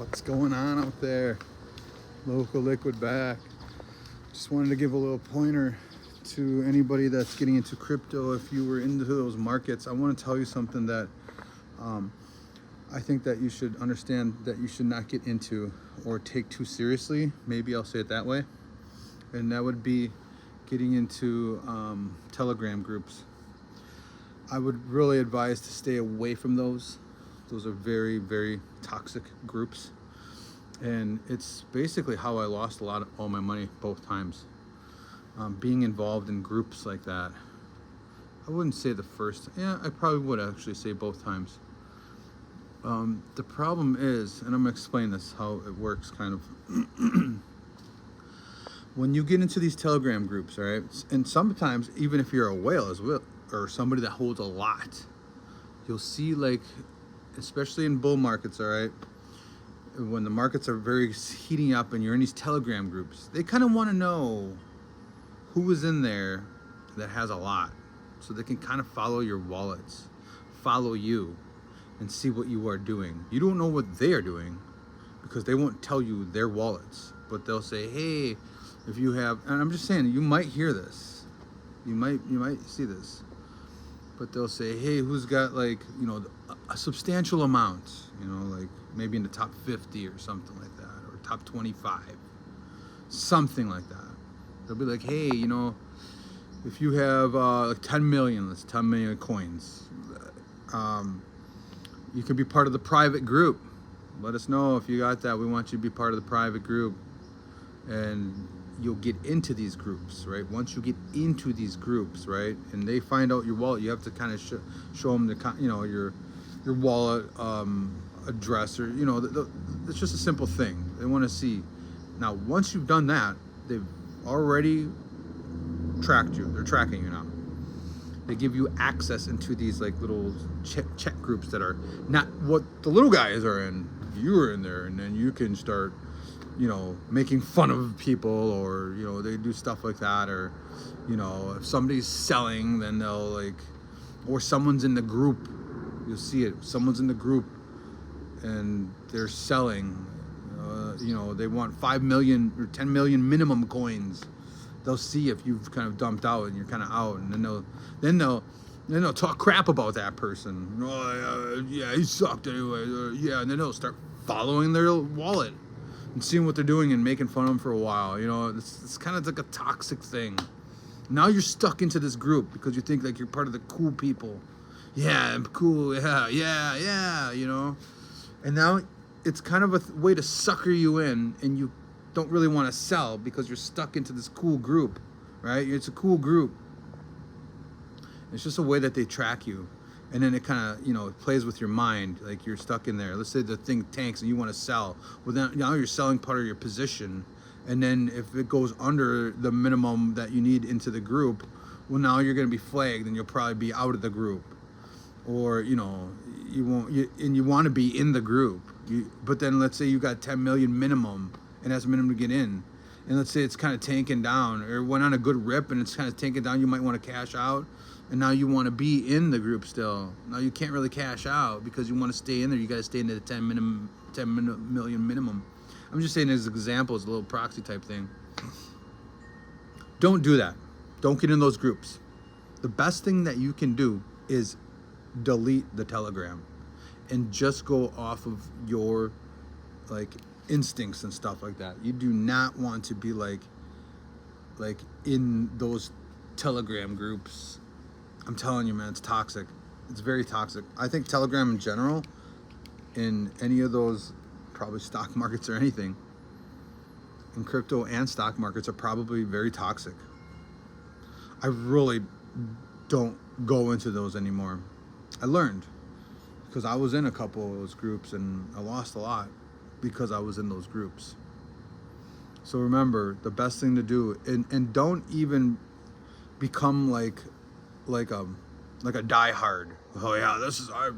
What's going on out there? Local Liquid back. Just wanted to give a little pointer to anybody that's getting into crypto. If you were into those markets, I want to tell you something that I think that you should understand that you should not get into or take too seriously. Maybe I'll say it that way. And that would be getting into Telegram groups. I would really advise to stay away from those. Those are very, very toxic groups. And it's basically how I lost all my money both times. Being involved in groups like that. I wouldn't say the first. Yeah, I probably would actually say both times. The problem is, and I'm going to explain this, how it works kind of. When you get into these Telegram groups, right? And sometimes, even if you're a whale as well, or somebody that holds a lot, you'll see, like, especially in bull markets, all right? When the markets are very heating up and you're in these Telegram groups, they kind of want to know who is in there that has a lot, so they can kind of follow your wallets, follow you, and see what you are doing. You don't know what they are doing because they won't tell you their wallets, but they'll say, hey, if you have, and I'm just saying, you might hear this, you might see this, but they'll say, hey, who's got, like, you know, a substantial amount, you know, like maybe in the top 50 or something like that, or top 25, something like that. They'll be like, hey, you know, if you have like 10 million, that's 10 million coins, you can be part of the private group. Let us know if you got that. We want you to be part of the private group. And you'll get into these groups, right? Once you get into these groups, right, and they find out your wallet, you have to kind of show them the, you know, your wallet address, or, you know, it's just a simple thing. They want to see. Now, once you've done that, they've already tracked you. They're tracking you now. They give you access into these, like, little check groups that are not what the little guys are in. You are in there, and then you can start, you know, making fun of people, or, you know, they do stuff like that, or, you know, if somebody's selling, then they'll, like, or someone's in the group, you'll see it, someone's in the group and they're selling, you know, they want 5 million or 10 million minimum coins. They'll see if you've kind of dumped out and you're kind of out, and then they'll talk crap about that person. Oh, yeah, he sucked anyway. Yeah, and then they'll start following their wallet and seeing what they're doing and making fun of them for a while. You know, it's kind of like a toxic thing. Now you're stuck into this group because you think like you're part of the cool people. Yeah, I'm cool. Yeah, you know. And now it's kind of a way to sucker you in, and you don't really want to sell because you're stuck into this cool group, right? It's a cool group. It's just a way that they track you. And then it kind of, you know, it plays with your mind, like you're stuck in there. Let's say the thing tanks and you want to sell. Well, then now you're selling part of your position. And then if it goes under the minimum that you need into the group, well, now you're going to be flagged and you'll probably be out of the group. Or, you know, you want to be in the group. But then let's say you got 10 million minimum, and that's minimum to get in. And let's say it's kind of tanking down, or went on a good rip and it's kind of tanking down. You might want to cash out. And now you want to be in the group still. Now you can't really cash out because you want to stay in there. You got to stay into the 10 million minimum. I'm just saying as an example, as a little proxy type thing. Don't do that. Don't get in those groups. The best thing that you can do is delete the Telegram and just go off of your, like, instincts and stuff like that. You do not want to be like in those Telegram groups. I'm telling you, man, it's toxic. It's very toxic. I think Telegram in general, in any of those, probably stock markets or anything, in crypto and stock markets, are probably very toxic. I really don't go into those anymore. I learned because I was in a couple of those groups and I lost a lot because I was in those groups. So remember, the best thing to do, and don't even become like a diehard. Oh yeah,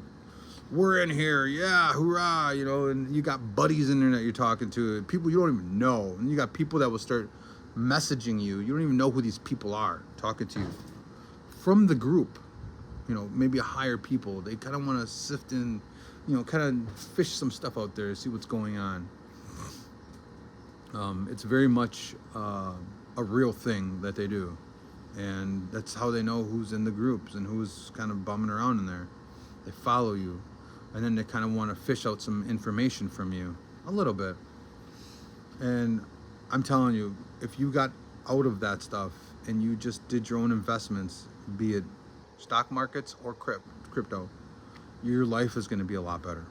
we're in here, yeah, hoorah, you know, and you got buddies in there that you're talking to, people you don't even know, and you got people that will start messaging you. You don't even know who these people are talking to you from the group. You know, maybe higher people. They kind of want to sift in kind of fish some stuff out there, see what's going on. It's very much a real thing that they do, and that's how they know who's in the groups and who's kind of bumming around in there. They follow you, and then they kind of want to fish out some information from you a little bit. And I'm telling you, if you got out of that stuff and you just did your own investments, be it stock markets or crypto, your life is going to be a lot better.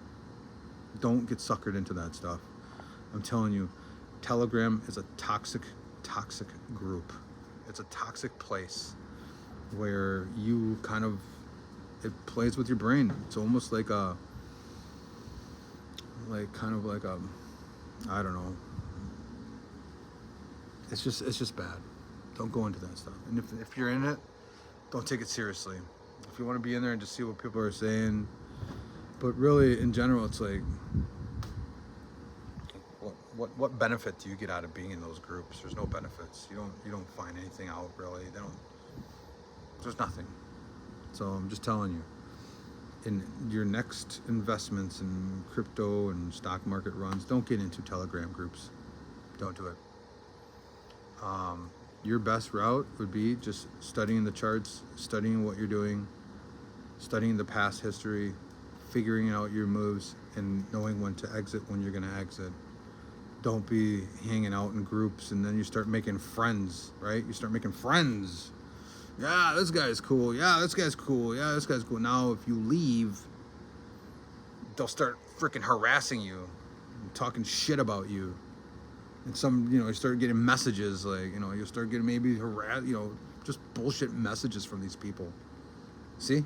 Don't get suckered into that stuff. I'm telling you, Telegram is a toxic group. It's a toxic place where you kind of, it plays with your brain. It's almost like a, I don't know. It's just bad. Don't go into that stuff. And if you're in it, don't take it seriously. If you want to be in there and just see what people are saying, but really in general, it's like, what benefit do you get out of being in those groups? There's no benefits. You don't find anything out really. There's nothing. So I'm just telling you, in your next investments in crypto and stock market runs, don't get into Telegram groups. Don't do it. Your best route would be just studying the charts, studying what you're doing, studying the past history, figuring out your moves, and knowing when to exit, when you're going to exit. Don't be hanging out in groups and then you start making friends, right? You start making friends. Yeah, this guy's cool. Yeah, this guy's cool. Yeah, this guy's cool. Now, if you leave, they'll start freaking harassing you, talking shit about you. And you start getting messages like, you'll start getting maybe just bullshit messages from these people. See?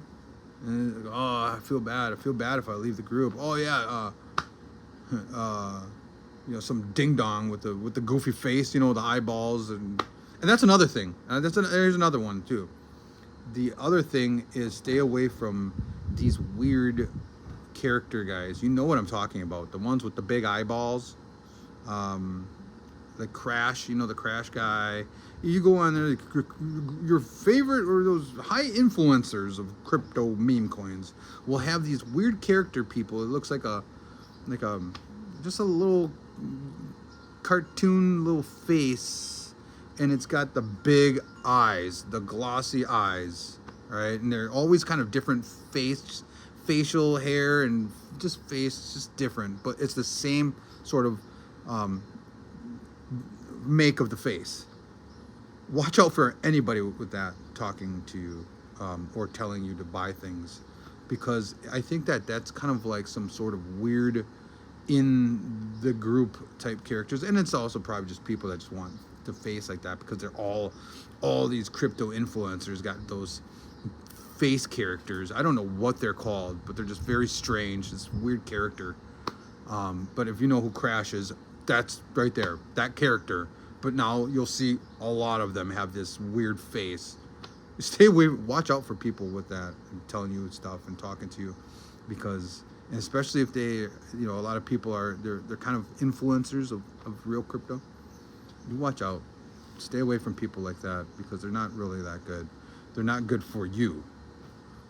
And I feel bad. I feel bad if I leave the group. Oh yeah, some ding dong with the goofy face, the eyeballs, and that's another thing. There's another one too. The other thing is stay away from these weird character guys. You know what I'm talking about? The ones with the big eyeballs. The Crash, the Crash guy. You go on there, your favorite or those high influencers of crypto meme coins will have these weird character people. It looks like just a little cartoon little face, and it's got the big eyes, the glossy eyes, right? And they're always kind of different facial hair and just face, just different, but it's the same sort of make of the face. Watch out for anybody with that talking to you or telling you to buy things, because I think that's kind of like some sort of weird in the group type characters, and it's also probably just people that just want the face like that because they're all these crypto influencers got those face characters. I don't know what they're called, but they're just very strange. This weird character. But if you know who Crash is, that's right there, that character. But now you'll see a lot of them have this weird face. Stay away, watch out for people with that and telling you stuff and talking to you, because, and especially if they, a lot of people they're kind of influencers of real crypto. You watch out. Stay away from people like that, because they're not really that good. They're not good for you.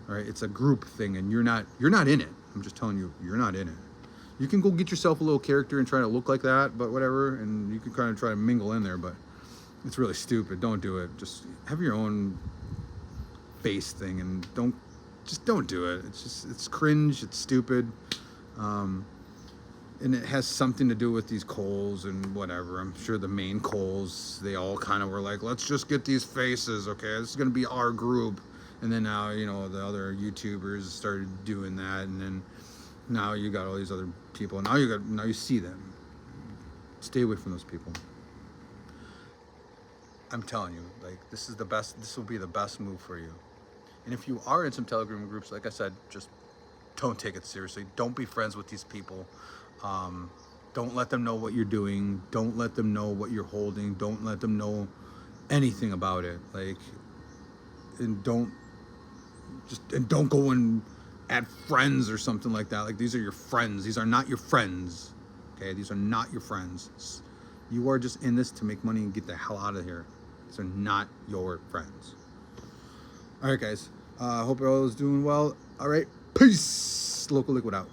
All right? It's a group thing, and you're not in it. I'm just telling you, you're not in it. You can go get yourself a little character and try to look like that, but whatever, and you can kind of try to mingle in there, but it's really stupid. Don't do it. Just have your own face thing, and don't do it. It's cringe. It's stupid. And it has something to do with these Coles and whatever. I'm sure the main Coles, they all kind of were like, let's just get these faces, okay? This is going to be our group. And then now, the other YouTubers started doing that, and then now you got all these other people. Now you see them. Stay away from those people. I'm telling you, like, this will be the best move for you. And if you are in some Telegram groups, like I said, just don't take it seriously. Don't be friends with these people. Don't let them know what you're doing. Don't let them know what you're holding. Don't let them know anything about it. Like, and don't go and add friends or something like that. Like, these are your friends. These are not your friends. Okay, these are not your friends. You are just in this to make money and get the hell out of here. These are not your friends. All right, guys. Hope you're all doing well. All right, peace. Local Liquid out.